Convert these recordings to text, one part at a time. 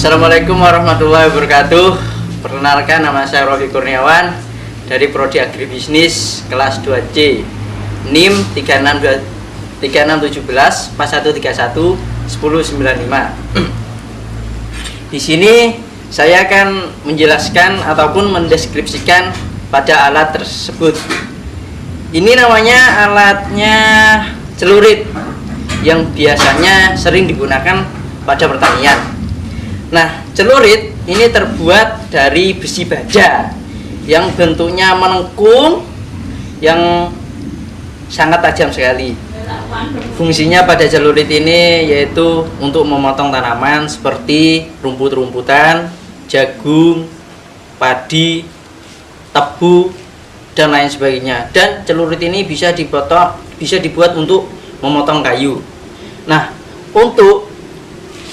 Assalamualaikum warahmatullahi wabarakatuh. Perkenalkan, nama saya Rofi Kurniawan dari Prodi Agribisnis kelas 2C, NIM 3617 4131 1095. Di sini saya akan menjelaskan ataupun mendeskripsikan pada alat tersebut. Ini namanya alatnya celurit yang biasanya sering digunakan pada pertanian. Nah, celurit ini terbuat dari besi baja yang bentuknya melengkung, yang sangat tajam sekali. Fungsinya pada celurit ini yaitu untuk memotong tanaman seperti rumput-rumputan, jagung, padi, tebu, dan lain sebagainya. Dan celurit ini bisa dibuat untuk memotong kayu. Nah, untuk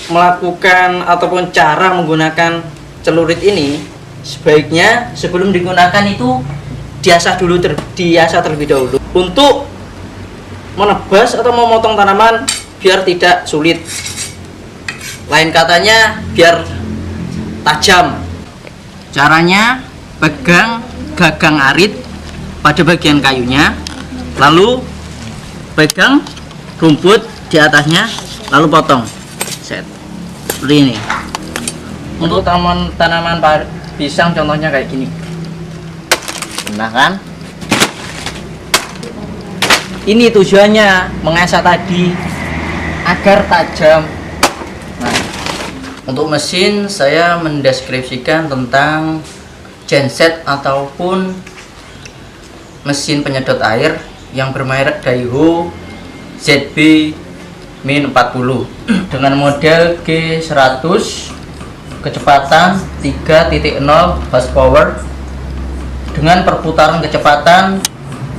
melakukan ataupun cara menggunakan celurit ini, sebaiknya sebelum digunakan itu diasah terlebih dahulu untuk menebas atau memotong tanaman biar tidak sulit, lain katanya biar tajam. Caranya, pegang gagang arit pada bagian kayunya, lalu pegang rumput di atasnya, lalu potong set seperti ini. Untuk tanaman pisang contohnya kayak gini. Nah kan, ini tujuannya mengasah tadi agar tajam. Nah, untuk mesin saya mendeskripsikan tentang genset ataupun mesin penyedot air yang bermerek Daiho ZB-40 dengan model G100, kecepatan 3.0 horsepower dengan perputaran kecepatan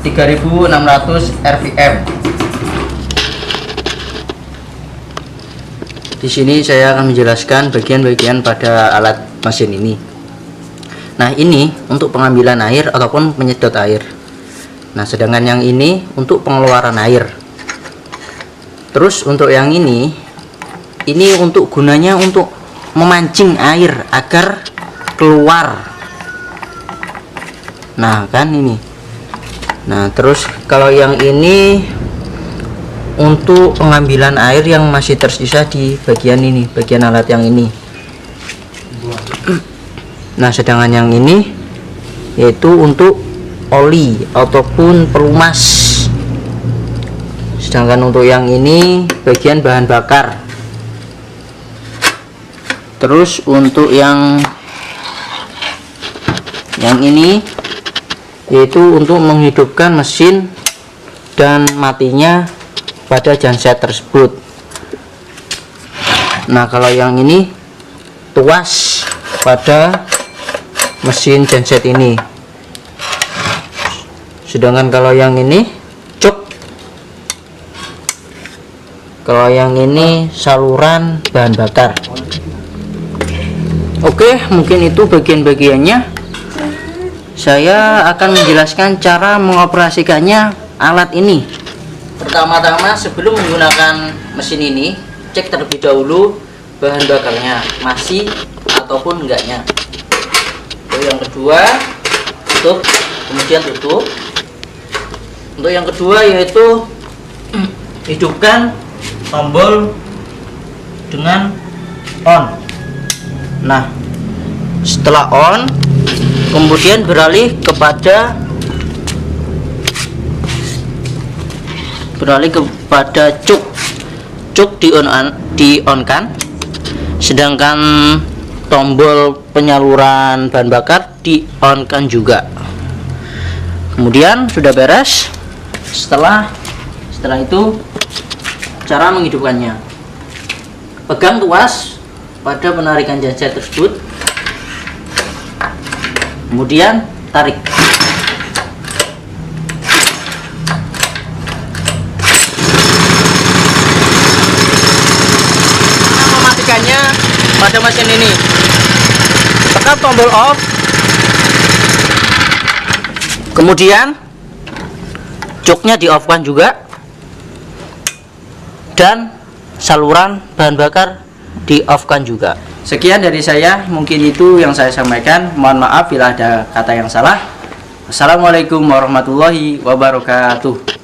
3600 rpm. Di sini saya akan menjelaskan bagian-bagian pada alat mesin ini. Nah, ini untuk pengambilan air ataupun penyedot air. Nah, sedangkan yang ini untuk pengeluaran air. Terus untuk yang ini untuk gunanya untuk memancing air agar keluar. Nah, kan ini. Nah, terus kalau yang ini untuk pengambilan air yang masih tersisa di bagian ini, bagian alat yang ini. Nah, sedangkan yang ini yaitu untuk oli ataupun pelumas. Sedangkan untuk yang ini bagian bahan bakar. Terus untuk yang ini yaitu untuk menghidupkan mesin dan matinya pada genset tersebut. Nah, kalau yang ini tuas pada mesin genset ini. Sedangkan kalau yang ini cuk. Kalau yang ini saluran bahan bakar. Oke, mungkin itu bagian-bagiannya. Saya akan menjelaskan cara mengoperasikannya alat ini. Pertama-tama sebelum menggunakan mesin ini, cek terlebih dahulu bahan bakarnya masih ataupun enggaknya. Untuk yang kedua, tutup, kemudian tutup. Untuk yang kedua yaitu hidupkan tombol dengan on. Nah, setelah on, kemudian beralih kepada cuk. Cuk di-on-kan. Sedangkan tombol penyaluran bahan bakar di-on-kan juga. Kemudian sudah beres. Setelah itu cara menghidupkannya. Pegang tuas pada penarikan genset tersebut. Kemudian tarik. Mematikannya pada mesin ini. Tekan tombol off. Kemudian joknya di off kan juga, dan saluran bahan bakar di off kan juga. Sekian dari saya, mungkin itu yang saya sampaikan. Mohon maaf bila ada kata yang salah. Assalamualaikum warahmatullahi wabarakatuh.